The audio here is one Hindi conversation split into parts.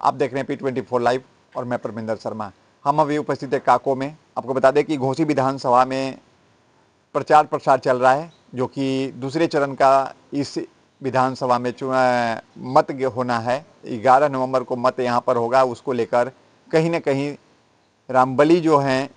आप देख रहे हैं P24 लाइव और मैं परमिंदर शर्मा। हम अभी उपस्थित है काको में। आपको बता दें कि घोसी विधानसभा में प्रचार प्रसार चल रहा है, जो कि दूसरे चरण का इस विधानसभा में मत होना है। 11 नवंबर को मत यहाँ पर होगा। उसको लेकर कहीं ना कहीं रामबली जो हैं,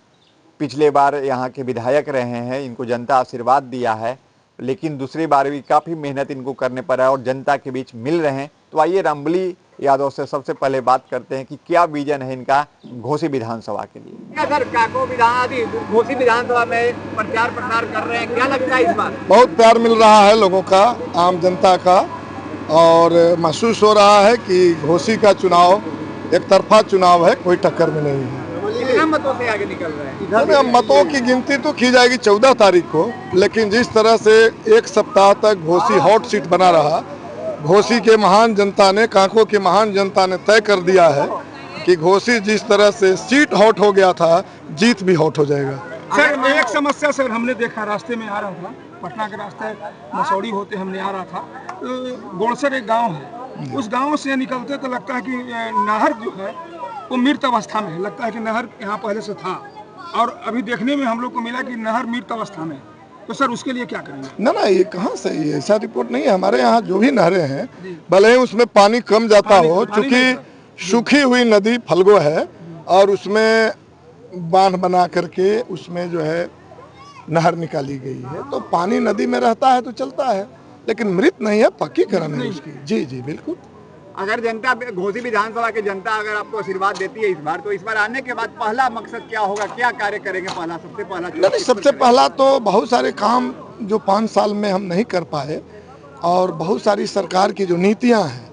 पिछले बार यहाँ के विधायक रहे हैं, इनको जनता आशीर्वाद दिया है, लेकिन दूसरी बार भी काफ़ी मेहनत इनको करने पर है और जनता के बीच मिल रहे हैं। तो आइए रामबली यादव से सबसे पहले बात करते हैं कि क्या विजन है इनका घोसी विधानसभा के लिए। क्या सर, काको घोसी विधानसभा में प्रचार प्रसार कर रहे हैं, क्या लगता है इस बार? बहुत प्यार मिल रहा है लोगों का, आम जनता का, और महसूस हो रहा है कि घोसी का चुनाव एक तरफा चुनाव है, कोई टक्कर में नहीं है। कितना मतों से आगे निकल रहे हैं? मतों की गिनती तो की जाएगी 14 तारीख को, लेकिन जिस तरह से एक सप्ताह तक घोसी हॉट सीट बना रहा, घोसी के महान जनता ने, काको के महान जनता ने तय कर दिया है कि घोसी जिस तरह से सीट हॉट हो गया था, जीत भी हॉट हो जाएगा। सर, एक समस्या सर हमने देखा, रास्ते में आ रहा था, पटना के रास्ते मसौड़ी होते हमने आ रहा था, तो गोड़सर एक गांव है, उस गांव से निकलते तो लगता है कि नहर जो है वो मृत अवस्था में है। लगता है कि नहर यहाँ पहले से था और अभी देखने में हम लोग को मिला कि नहर मृत अवस्था में। तो सर उसके लिए क्या करेंगे? ना ये कहाँ से, ये ऐसा रिपोर्ट नहीं है। हमारे यहाँ जो भी नहरें हैं, भले ही उसमें पानी कम जाता हो, चूँकि सूखी हुई नदी फल्गो है और उसमें बांध बना करके उसमें जो है नहर निकाली गई है, तो पानी नदी में रहता है तो चलता है, लेकिन मृत नहीं है, पक्कीकरण है उसकी। जी जी बिल्कुल। अगर जनता, घोसी विधानसभा की जनता अगर आपको आशीर्वाद देती है इस बार, तो इस बार आने के बाद पहला मकसद क्या होगा, क्या कार्य करेंगे? सबसे पहला तो बहुत सारे काम जो 5 साल में हम नहीं कर पाए, और बहुत सारी सरकार की जो नीतियां हैं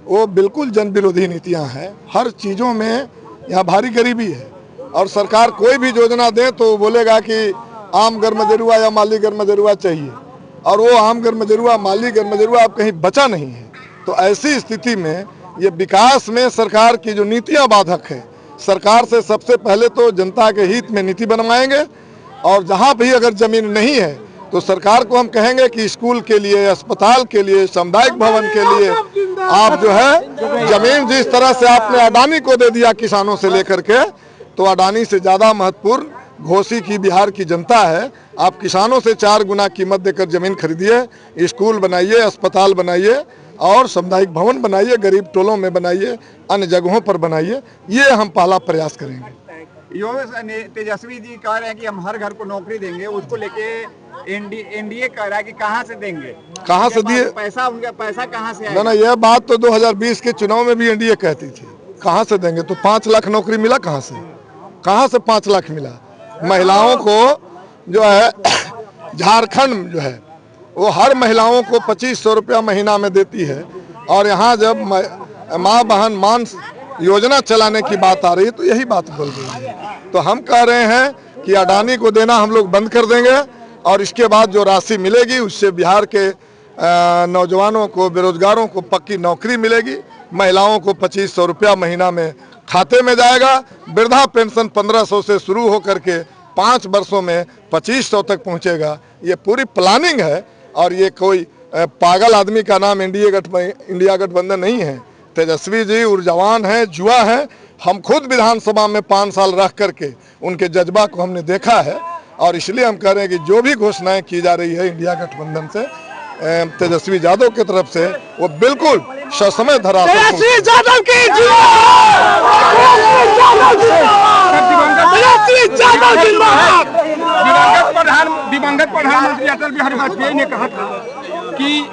वो बिल्कुल जन विरोधी नीतियां हैं। हर चीज़ों में यहाँ भारी गरीबी है, और सरकार कोई भी योजना दे तो बोलेगा कि आम गर्मजरुआ या माली गर्मजरुआ चाहिए, और वो आम गर्मजरुआ माली गर्मजरुआ अब कहीं बचा नहीं है। तो ऐसी स्थिति में ये विकास में सरकार की जो नीतियां बाधक है, सरकार से सबसे पहले तो जनता के हित में नीति बनवाएंगे, और जहां भी अगर जमीन नहीं है तो सरकार को हम कहेंगे कि स्कूल के लिए, अस्पताल के लिए, सामुदायिक भवन के लिए आप जो है जमीन, जिस तरह से आपने अडानी को दे दिया किसानों से लेकर के, तो अडानी से ज़्यादा महत्वपूर्ण घोसी की बिहार की जनता है। आप किसानों से 4 गुना कीमत देकर जमीन खरीदिए, स्कूल बनाइए, अस्पताल बनाइए, और सामुदायिक भवन बनाइए, गरीब टोलों में बनाइए, अन्य जगहों पर बनाइए। ये हम पहला प्रयास करेंगे। तेजस्वी जी कह रहे हैं कि हम हर घर को नौकरी देंगे, उसको लेके एनडीए कह रहा है कि कहाँ से देंगे, कहाँ से दिए पैसा, उनका पैसा कहाँ से आएगा? ना, यह बात तो 2020 के चुनाव में भी एनडीए कहती थी, कहाँ से देंगे। तो 5 लाख नौकरी मिला कहाँ से 5 लाख मिला? महिलाओं को जो है झारखंड जो है वो हर महिलाओं को 2500 रुपया महीना में देती है, और यहाँ जब माँ बहन मान योजना चलाने की बात आ रही है तो यही बात बोल रही है। तो हम कह रहे हैं कि अडानी को देना हम लोग बंद कर देंगे, और इसके बाद जो राशि मिलेगी उससे बिहार के नौजवानों को, बेरोजगारों को पक्की नौकरी मिलेगी, महिलाओं को 2500 रुपया महीना में खाते में जाएगा, वृद्धा पेंशन 1500 से शुरू होकर के 5 वर्षों में 2500 तक पहुंचेगा। ये पूरी प्लानिंग है, और ये कोई पागल आदमी का नाम इंडिया गठबंधन नहीं है। तेजस्वी जी ऊर्जावान हैं, जुआ हैं। हम खुद विधानसभा में 5 साल रह करके उनके जज्बा को हमने देखा है, और इसलिए हम कह रहे हैं कि जो भी घोषणाएं की जा रही है इंडिया गठबंधन से, तेजस्वी यादव की तरफ से, वो बिल्कुल ससमय धरा। दिवंगत प्रधानमंत्री अटल बिहारी वाजपेयी ने कहा था कि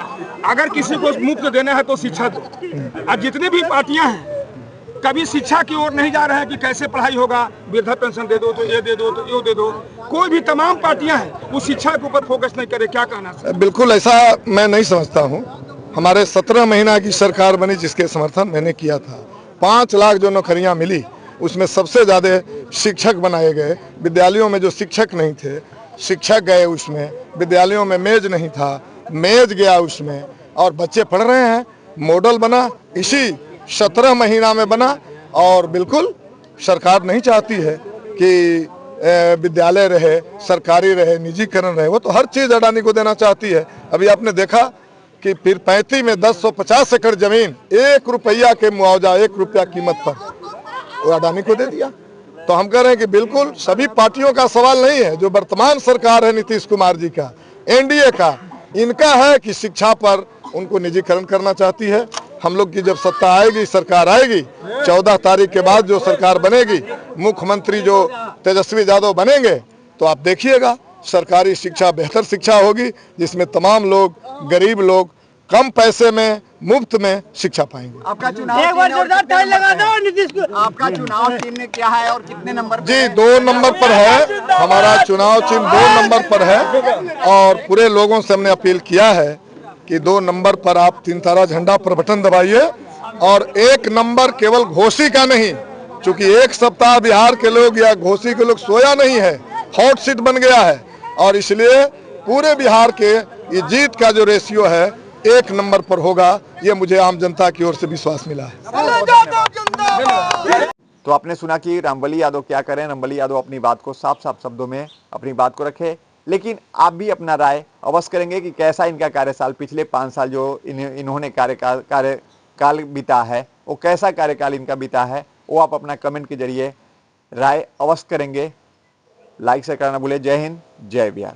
अगर किसी को मुफ्त देना है तो शिक्षा दो। अब जितनी भी पार्टियां हैं कभी शिक्षा की ओर नहीं जा रहे हैं कि कैसे पढ़ाई होगा, वृद्धा पेंशन दे दो तो ये दे दो तो ये दे दो। कोई भी तमाम पार्टियां हैं वो शिक्षा के ऊपर फोकस नहीं करे। क्या कहना है? बिल्कुल ऐसा मैं नहीं समझता हूँ। हमारे 17 महीना की सरकार बनी, जिसके समर्थन मैंने किया था। 5 लाख जो नौकरियाँ मिली, उसमें सबसे ज़्यादा शिक्षक बनाए गए। विद्यालयों में जो शिक्षक नहीं थे, शिक्षक गए उसमें। विद्यालयों में मेज नहीं था, मेज गया उसमें, और बच्चे पढ़ रहे हैं। मॉडल बना, इसी 17 महीना में बना। और बिल्कुल सरकार नहीं चाहती है कि विद्यालय रहे, सरकारी रहे, निजीकरण रहे। वो तो हर चीज़ अडानी को देना चाहती है। अभी आपने देखा कि फिर 35 में 1050 एकड़ जमीन 1 रुपया के मुआवजा 1 रुपया कीमत पर वो अडानी को दे दिया। तो हम कह रहे हैं कि बिल्कुल सभी पार्टियों का सवाल नहीं है, जो वर्तमान सरकार है नीतीश कुमार जी का, एनडीए का, इनका है कि शिक्षा पर उनको निजीकरण करना चाहती है। हम लोग की जब सत्ता आएगी, सरकार आएगी, 14 तारीख के बाद जो सरकार बनेगी, मुख्यमंत्री जो तेजस्वी यादव बनेंगे, तो आप देखिएगा सरकारी शिक्षा बेहतर शिक्षा होगी, जिसमें तमाम लोग, गरीब लोग कम पैसे में मुफ्त में शिक्षा पाएंगे। आपका चुनाव चिन्ह क्या है और कितने नंबर पे? जी 2 नंबर पर है, हमारा चुनाव चिन्ह 2 नंबर पर है और पूरे लोगों से हमने अपील किया है कि 2 नंबर पर आप 3 तारा झंडा पर बटन दबाइए और 1 नंबर केवल घोसी का नहीं, क्योंकि 1 सप्ताह बिहार के लोग या घोसी के लोग सोया नहीं है, हॉट सीट बन गया है और इसलिए पूरे बिहार के ये जीत का जो रेशियो है 1 नंबर पर होगा, ये मुझे आम जनता की ओर से विश्वास मिला है। तो आपने सुना कि रामबली यादव क्या करें। रामबली यादव अपनी बात को साफ साफ शब्दों में अपनी बात को रखे, लेकिन आप भी अपना राय अवश्य करेंगे कि कैसा इनका कार्यकाल, पिछले 5 साल जो इन्होंने कार्यकाल बीता है, वो कैसा कार्यकाल इनका बीता है, वो आप अपना कमेंट के जरिए राय अवश्य करेंगे। लाइक से करना भूले। जय हिंद, जय बिहार।